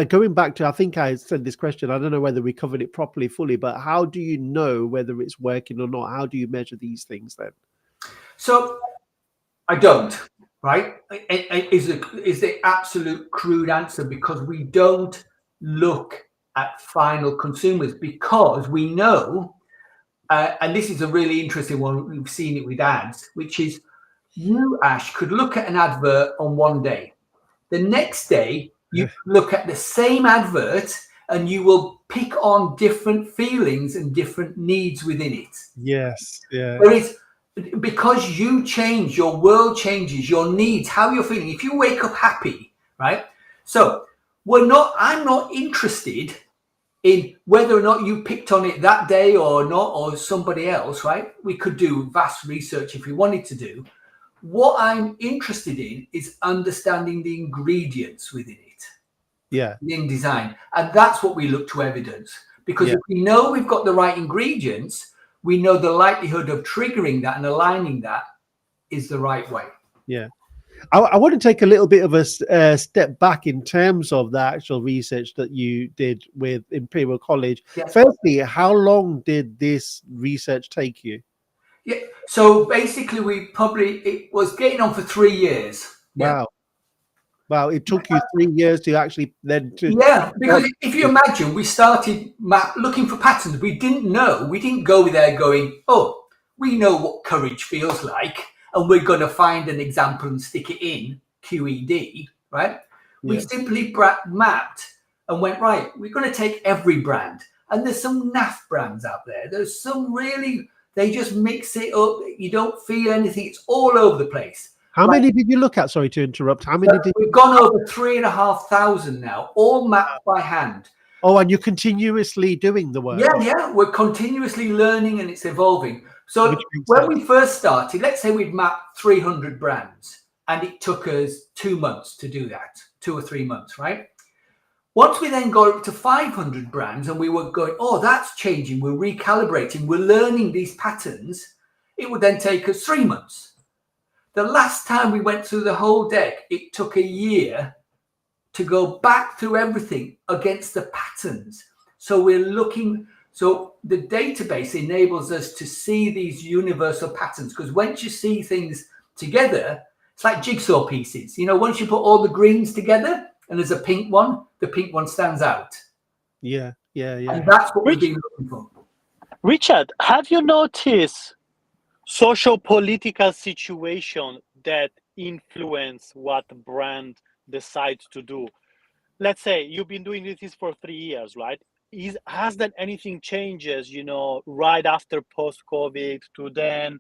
[SPEAKER 1] Going back to, I think I said this question, I don't know whether we covered it properly fully, but how do you know whether it's working or not? How do you measure these things then?
[SPEAKER 3] So I don't, right? Is the absolute crude answer, because we don't look at final consumers, because we know, and this is a really interesting one, we've seen it with ads, which is you, Ash, could look at an advert on one day. The next day, you look at the same advert and you will pick on different feelings and different needs within it.
[SPEAKER 1] Yes. Yeah.
[SPEAKER 3] Because you change, your world changes, your needs, how you're feeling. If you wake up happy, right? So I'm not interested in whether or not you picked on it that day or not, or somebody else, right? We could do vast research if we wanted to do. what I'm interested in is understanding the ingredients within it, in design. And that's what we look to evidence. Because if we know we've got the right ingredients, we know the likelihood of triggering that and aligning that is the right way.
[SPEAKER 1] Yeah. I want to take a little bit of a step back in terms of the actual research that you did with Imperial College.
[SPEAKER 3] Yes.
[SPEAKER 1] Firstly, how long did this research take you?
[SPEAKER 3] Yeah. So basically, it was getting on for 3 years.
[SPEAKER 1] Wow. Wow. It took you 3 years to actually then to.
[SPEAKER 3] Yeah, because if you imagine, we started looking for patterns. We didn't know. We didn't go there going, oh, we know what courage feels like, and we're going to find an example and stick it in QED, right? We simply mapped and went, right, we're going to take every brand. And there's some naff brands out there. There's some really, they just mix it up. You don't feel anything. It's all over the place.
[SPEAKER 1] How many did you look at? Sorry to interrupt. How many did
[SPEAKER 3] we've gone over 3,500 now, all mapped by hand.
[SPEAKER 1] Oh, and you're continuously doing the work.
[SPEAKER 3] Yeah, we're continuously learning and it's evolving. So when we first started, let's say we'd mapped 300 brands and it took us 2 months to do that, 2 or 3 months, right? Once we then got up to 500 brands and we were going, oh, that's changing, we're recalibrating, we're learning these patterns, it would then take us 3 months. The last time we went through the whole deck, it took a year to go back through everything against the patterns. So we're looking, so the database enables us to see these universal patterns, because once you see things together, it's like jigsaw pieces. You know, once you put all the greens together and there's a pink one, the pink one stands out.
[SPEAKER 1] Yeah.
[SPEAKER 3] And that's what we've been looking for.
[SPEAKER 2] Richard, have you noticed social political situation that influence what brand decides to do? Let's say you've been doing this for 3 years, right? Has that anything changes, you know, right after post-COVID to then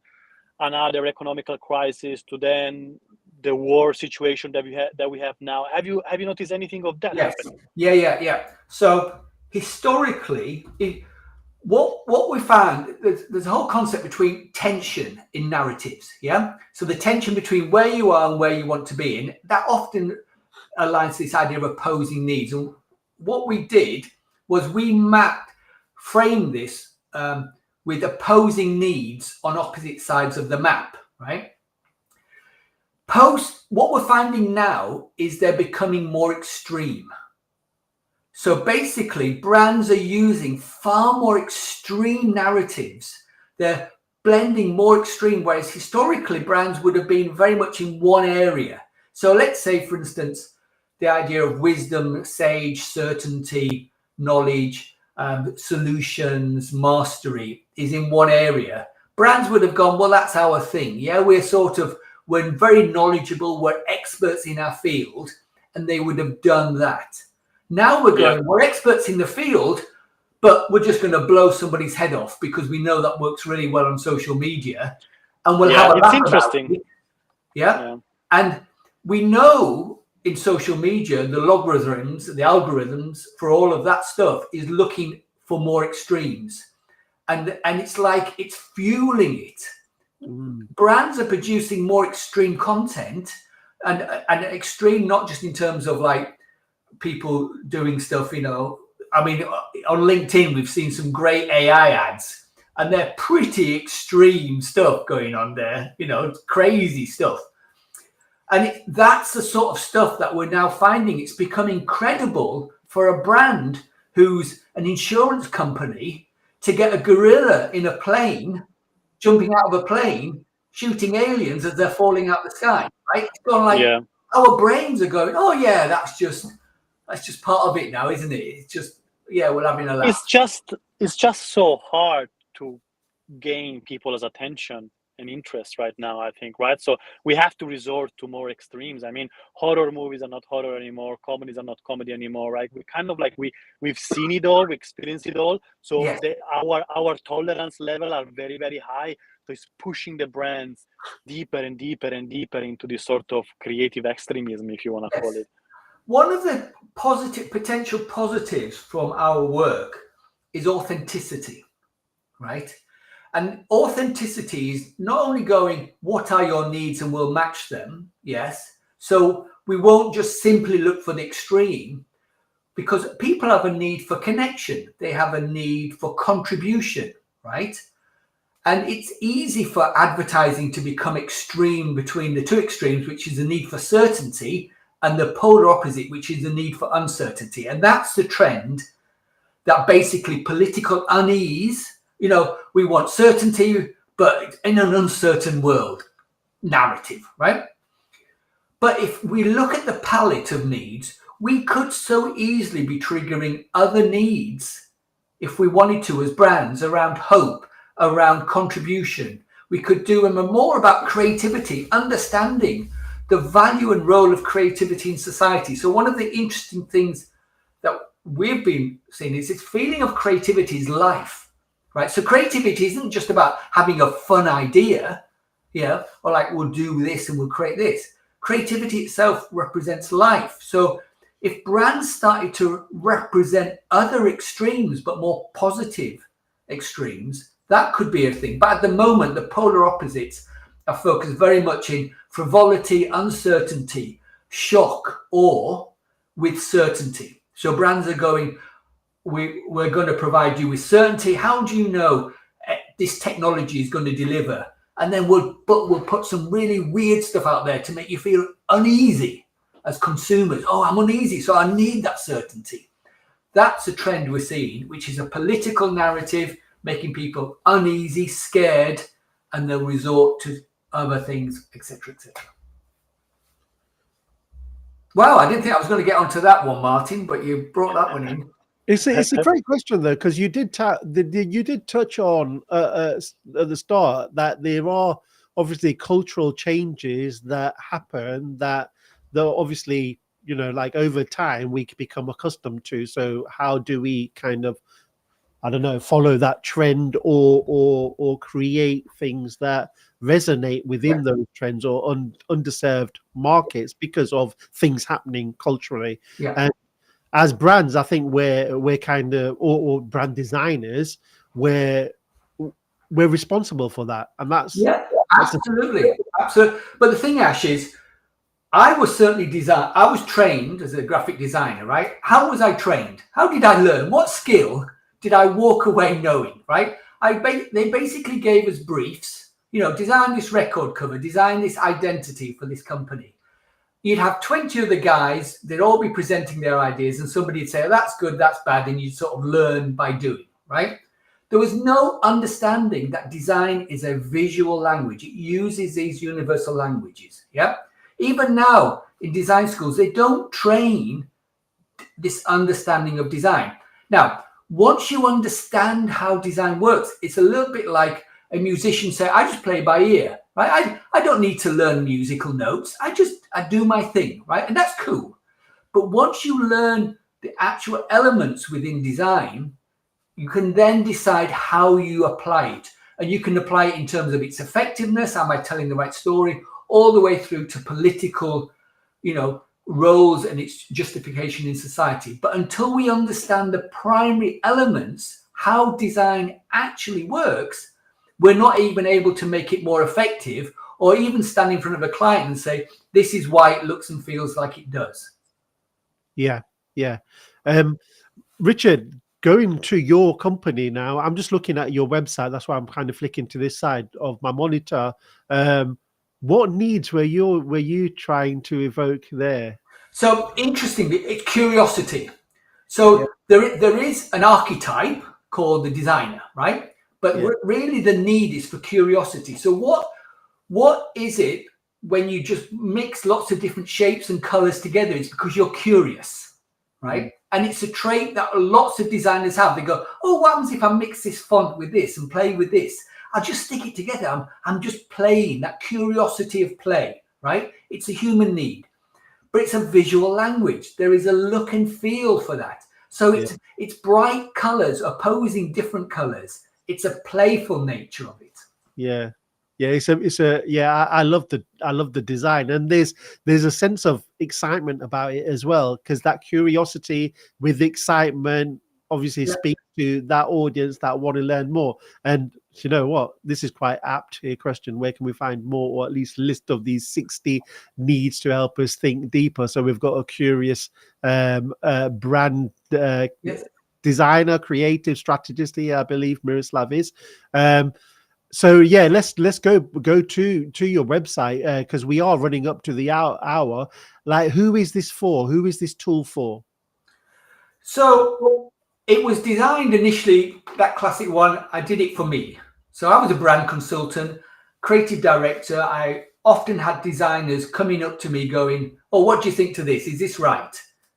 [SPEAKER 2] another economical crisis to then the war situation that we have now? Have you noticed anything of that happening?
[SPEAKER 3] Yeah. So historically, what we found, there's a whole concept between tension in narratives. Yeah. So the tension between where you are and where you want to be, and that often aligns to this idea of opposing needs. And what we did was we framed this with opposing needs on opposite sides of the map, right? What we're finding now is they're becoming more extreme. So basically, brands are using far more extreme narratives. They're blending more extreme, whereas historically, brands would have been very much in one area. So let's say, for instance, the idea of wisdom, sage, certainty, knowledge, solutions, mastery is in one area. Brands would have gone, well, that's our thing. Yeah, we're very knowledgeable, we're experts in our field, and they would have done that. Now we're going, we're experts in the field, but we're just going to blow somebody's head off because we know that works really well on social media. And we'll have a laugh
[SPEAKER 2] interesting.
[SPEAKER 3] About it. Yeah. And we know in social media, the algorithms for all of that stuff is looking for more extremes. And it's like it's fueling it. Brands are producing more extreme content and extreme, not just in terms of like people doing stuff, you know. I mean, on LinkedIn, we've seen some great AI ads and they're pretty extreme stuff going on there, you know, crazy stuff. And that's the sort of stuff that we're now finding. It's becoming credible for a brand who's an insurance company to get a gorilla in a plane, jumping out of a plane, shooting aliens as they're falling out the sky, right? It's gone like our brains are going, oh yeah, that's just part of it now, isn't it? It's just, we're having a laugh.
[SPEAKER 2] It's just so hard to gain people's attention and interest right now, I think, right? So we have to resort to more extremes. I mean, horror movies are not horror anymore, comedies are not comedy anymore, right? We kind of like we've seen it all, we experienced it all. So our tolerance level are very, very high. So it's pushing the brands deeper and deeper and deeper into this sort of creative extremism, if you want to call it.
[SPEAKER 3] One of the potential positives from our work is authenticity, right? And authenticity is not only going, what are your needs, and we'll match them. Yes. So we won't just simply look for the extreme, because people have a need for connection. They have a need for contribution, right? And it's easy for advertising to become extreme between the two extremes, which is the need for certainty, and the polar opposite, which is the need for uncertainty. And that's the trend, that basically political unease, you know, we want certainty, but in an uncertain world narrative, right? But if we look at the palette of needs, we could so easily be triggering other needs if we wanted to as brands, around hope, around contribution. We could do them more about creativity, understanding the value and role of creativity in society. So one of the interesting things that we've been seeing is this feeling of creativity is life, right? So creativity isn't just about having a fun idea, yeah, or like we'll do this and we'll create this. Creativity itself represents life. So if brands started to represent other extremes, but more positive extremes, that could be a thing. But at the moment, the polar opposites are focused very much in frivolity, uncertainty, shock, or with certainty. So brands are going, we're going to provide you with certainty. How do you know this technology is going to deliver? And then we'll put some really weird stuff out there to make you feel uneasy as consumers. Oh, I'm uneasy, so I need that certainty. That's a trend we're seeing, which is a political narrative making people uneasy, scared, and they'll resort to other things, etc., etc. Wow, I didn't think I was going to get onto that one, Martin, but you brought that one in.
[SPEAKER 1] It's a great question though, because you did touch on at the start that there are obviously cultural changes that happen that obviously, you know, like over time we become accustomed to. So how do we kind of, I don't know, follow that trend or create things that resonate within those trends or underserved markets because of things happening culturally?
[SPEAKER 3] Yeah.
[SPEAKER 1] And as brands, I think we're kind of, or brand designers, we're responsible for that, and that's
[SPEAKER 3] absolutely. But the thing, Ash, is I was trained as a graphic designer, right? How was I trained? How did I learn? What skill did I walk away knowing, right? They basically gave us briefs, you know, design this record cover, design this identity for this company. You'd have 20 other guys, they'd all be presenting their ideas, and somebody'd say, oh, that's good, that's bad, and you'd sort of learn by doing, right? There was no understanding that design is a visual language. It uses these universal languages, yeah? Even now, in design schools, they don't train this understanding of design. Now, once you understand how design works, it's a little bit like a musician say, I just play by ear, right? I don't need to learn musical notes. I do my thing, right? And that's cool. But once you learn the actual elements within design, you can then decide how you apply it. And you can apply it in terms of its effectiveness. Am I telling the right story? All the way through to political, you know, roles and its justification in society. But until we understand the primary elements, how design actually works, we're not even able to make it more effective, or even stand in front of a client and say, this is why it looks and feels like it does.
[SPEAKER 1] Yeah. Richard, going to your company now, I'm just looking at your website. That's why I'm kind of flicking to this side of my monitor. What needs were you trying to evoke there?
[SPEAKER 3] So interestingly, it's curiosity. So there is an archetype called the designer, right? But really the need is for curiosity. So what is it when you just mix lots of different shapes and colors together? It's because you're curious, right? And it's a trait that lots of designers have. They go, oh, what happens if I mix this font with this and play with this? I'll just stick it together. I'm just playing, that curiosity of play, right? It's a human need, but it's a visual language. There is a look and feel for that. So it's bright colors opposing different colors. It's a playful nature of it.
[SPEAKER 1] I love the design, and there's a sense of excitement about it as well, because that curiosity with excitement obviously speak to that audience that want to learn more. And you know what? This is quite apt a question. Where can we find more, or at least a list of these 60 needs to help us think deeper? So we've got a curious brand designer, creative strategist here, I believe Miroslav is. So yeah, let's go to your website, because we are running up to the hour. Like, who is this for? Who is this tool for?
[SPEAKER 3] So it was designed initially, that classic one, I did it for me. So I was a brand consultant, creative director. I often had designers coming up to me going, oh, what do you think to this? Is this right?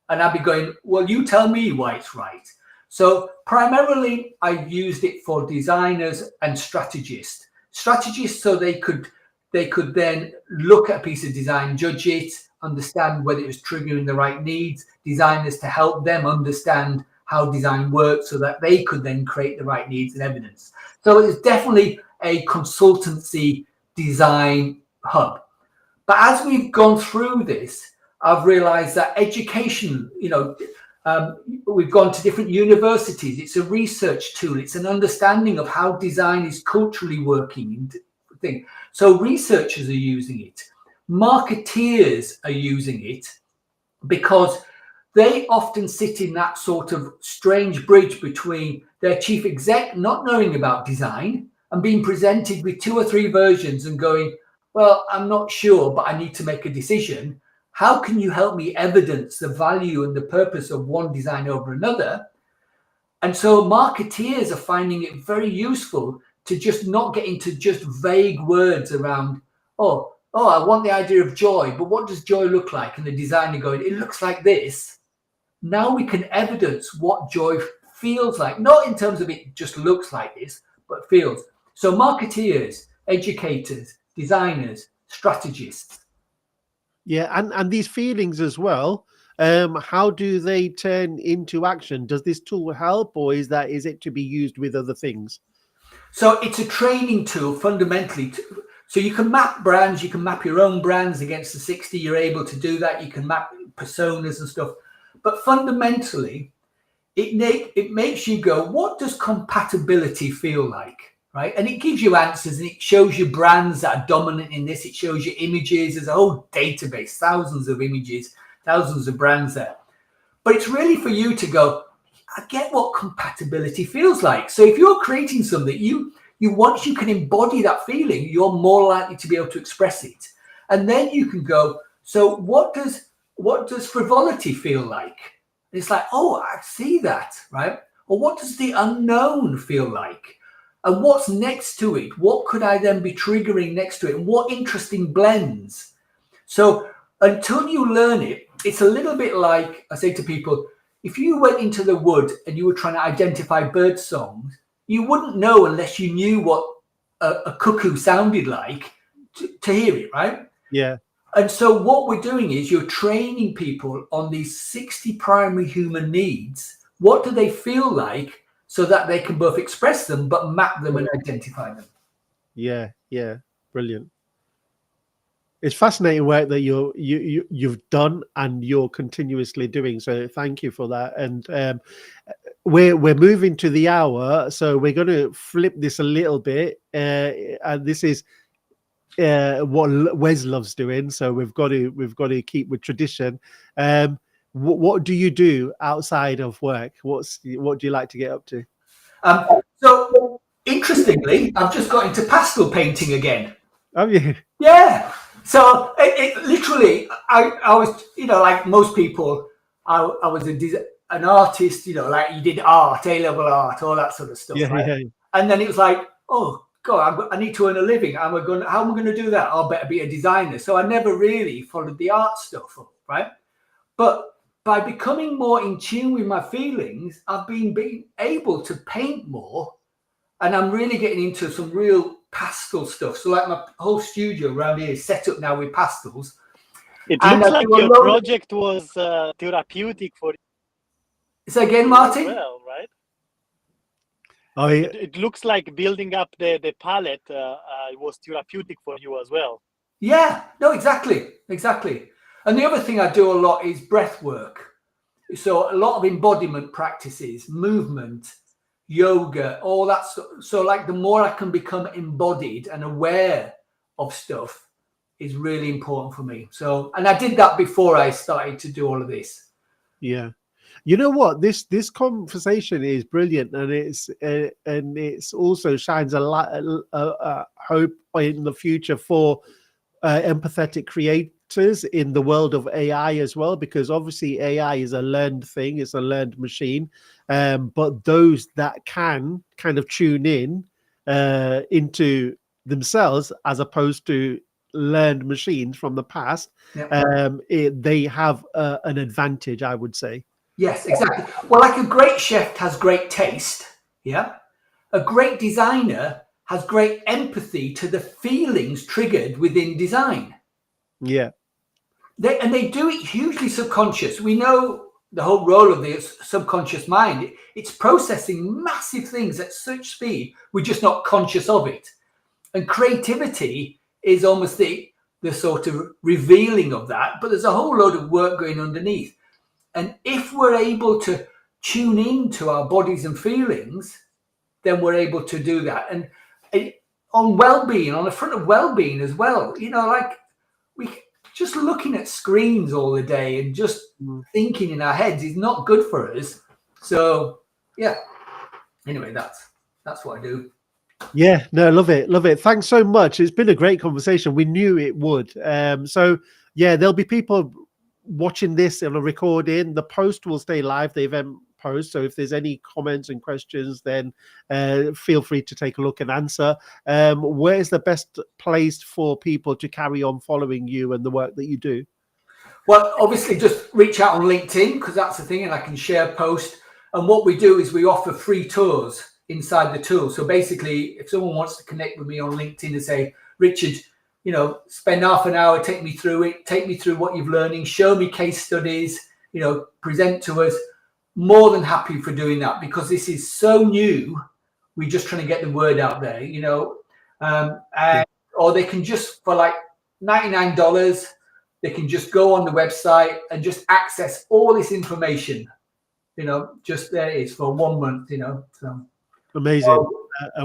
[SPEAKER 3] And I'd be going, well, you tell me why it's right. So primarily I used it for designers and strategists. Strategists, so they could then look at a piece of design, judge it, understand whether it was triggering the right needs. Designers to help them understand how design works so that they could then create the right needs and evidence. So it's definitely a consultancy design hub. But as we've gone through this, I've realized that education, we've gone to different universities. It's a research tool. It's an understanding of how design is culturally working. So researchers are using it. Marketeers are using it because they often sit in that sort of strange bridge between their chief exec not knowing about design and being presented with 2 or 3 versions and going, well, I'm not sure, but I need to make a decision. How can you help me evidence the value and the purpose of one design over another? And so marketeers are finding it very useful to just not get into just vague words around, oh, I want the idea of joy, but what does joy look like? And the designer going, it looks like this. Now we can evidence what joy feels like, not in terms of it just looks like this, but feels. So marketeers, educators, designers, strategists.
[SPEAKER 1] Yeah, and these feelings as well, how do they turn into action? Does this tool help, or is it to be used with other things?
[SPEAKER 3] So it's a training tool fundamentally. So you can map brands, you can map your own brands against the 60, you're able to do that. You can map personas and stuff. But fundamentally, it makes you go, what does compatibility feel like? Right? And it gives you answers, and it shows you brands that are dominant in this. It shows you images. There's a whole database, thousands of images, thousands of brands there. But it's really for you to go, I get what compatibility feels like. So if you're creating something, you once you can embody that feeling, you're more likely to be able to express it. And then you can go, so what does frivolity feel like? And it's like, oh, I see that, right? Or what does the unknown feel like? And what's next to it? What could I then be triggering next to it? And what interesting blends? So until you learn it, it's a little bit like, I say to people, if you went into the wood and you were trying to identify bird songs, you wouldn't know unless you knew what a cuckoo sounded like to hear it, right?
[SPEAKER 1] Yeah.
[SPEAKER 3] And so what we're doing is you're training people on these 60 primary human needs. What do they feel like, so that they can both express them, but map them and identify them? Yeah,
[SPEAKER 1] brilliant. It's fascinating work that you've done and you're continuously doing. So thank you for that. And we're moving to the hour, so we're going to flip this a little bit. And this is what Wes loves doing. So we've got to keep with tradition. What do you do outside of work? What do you like to get up to?
[SPEAKER 3] So interestingly, I've just got into pastel painting again.
[SPEAKER 1] Oh yeah.
[SPEAKER 3] Yeah. So it literally, I was, like most people, I was an artist, like you did art, A-level art, all that sort of stuff.
[SPEAKER 1] Yeah,
[SPEAKER 3] right?
[SPEAKER 1] yeah.
[SPEAKER 3] And then it was like, oh God, I need to earn a living. How am I going to do that? I'll better be a designer. So I never really followed the art stuff up, right? But by becoming more in tune with my feelings, I've been able to paint more, and I'm really getting into some real pastel stuff. So like my whole studio around here is set up now with pastels.
[SPEAKER 2] It looks like your project was therapeutic for you.
[SPEAKER 3] Say again, Martin?
[SPEAKER 2] Well, right?
[SPEAKER 1] Oh, yeah.
[SPEAKER 2] It looks like building up the palette was therapeutic for you as well.
[SPEAKER 3] Yeah, no, exactly. And the other thing I do a lot is breath work. So a lot of embodiment practices, movement, yoga, all that stuff. So like the more I can become embodied and aware of stuff is really important for me. So, and I did that before I started to do all of this.
[SPEAKER 1] Yeah. You know what? This conversation is brilliant, and it's also shines a light, hope in the future for empathetic creators in the world of AI as well, because obviously AI is a learned thing, it's a learned machine, but those that can kind of tune in into themselves as opposed to learned machines from the past, they have an advantage, I would say.
[SPEAKER 3] Yes, exactly. Well, like a great chef has great taste. Yeah. A great designer has great empathy to the feelings triggered within design.
[SPEAKER 1] Yeah.
[SPEAKER 3] They do it hugely subconscious. We know the whole role of the subconscious mind. It's processing massive things at such speed. We're just not conscious of it. And creativity is almost the sort of revealing of that. But there's a whole load of work going underneath. And if we're able to tune into our bodies and feelings, then we're able to do that. And on well-being, on the front of well-being as well, you know, like we just looking at screens all the day and just thinking in our heads is not good for us. So yeah. Anyway, that's what I do.
[SPEAKER 1] Yeah, no, love it. Thanks so much. It's been a great conversation. We knew it would. So yeah, there'll be people watching this on a recording. The post will stay live, the event post. So if there's any comments and questions, then feel free to take a look and answer. Where is the best place for people to carry on following you and the work that you do?
[SPEAKER 3] Well, obviously just reach out on LinkedIn, because that's the thing, and I can share post. And what we do is we offer free tours inside the tool. So basically, if someone wants to connect with me on LinkedIn and say, Richard, you know, spend half an hour, take me through it, take me through what you've learning, show me case studies, you know, present to us. More than happy for doing that, because this is so new. We're just trying to get the word out there, you know, or they can just, for like $99, they can just go on the website and just access all this information, you know, just there it is for 1 month, you know. So
[SPEAKER 1] amazing,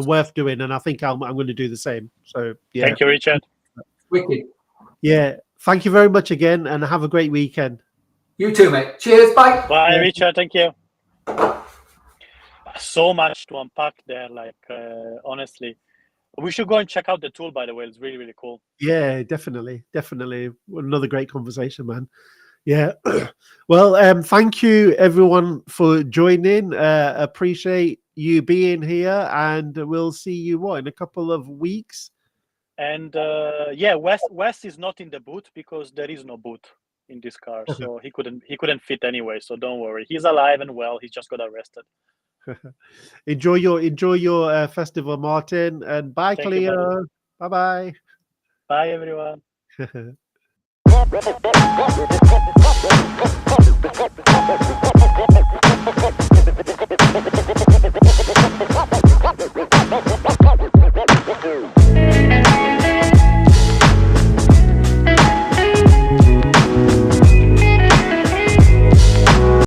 [SPEAKER 1] worth doing. And I think I'm going to do the same. So yeah.
[SPEAKER 2] Thank you, Richard.
[SPEAKER 3] Wicked.
[SPEAKER 1] Yeah. Thank you very much again, and have a great weekend.
[SPEAKER 3] You too, mate. Cheers. Bye.
[SPEAKER 2] Bye, Richard. Thank you. So much to unpack there. Like, honestly, we should go and check out the tool, by the way. It's really, really cool.
[SPEAKER 1] Yeah, definitely. Another great conversation, man. Yeah. Well, thank you everyone for joining. Appreciate you being here, and we'll see you in a couple of weeks.
[SPEAKER 2] And yeah, Wes is not in the boot because there is no boot in this car, so he couldn't fit anyway. So don't worry, he's alive and well. He just got arrested.
[SPEAKER 1] Enjoy your festival, Martin, and bye, Cleo. Bye.
[SPEAKER 2] Bye, everyone.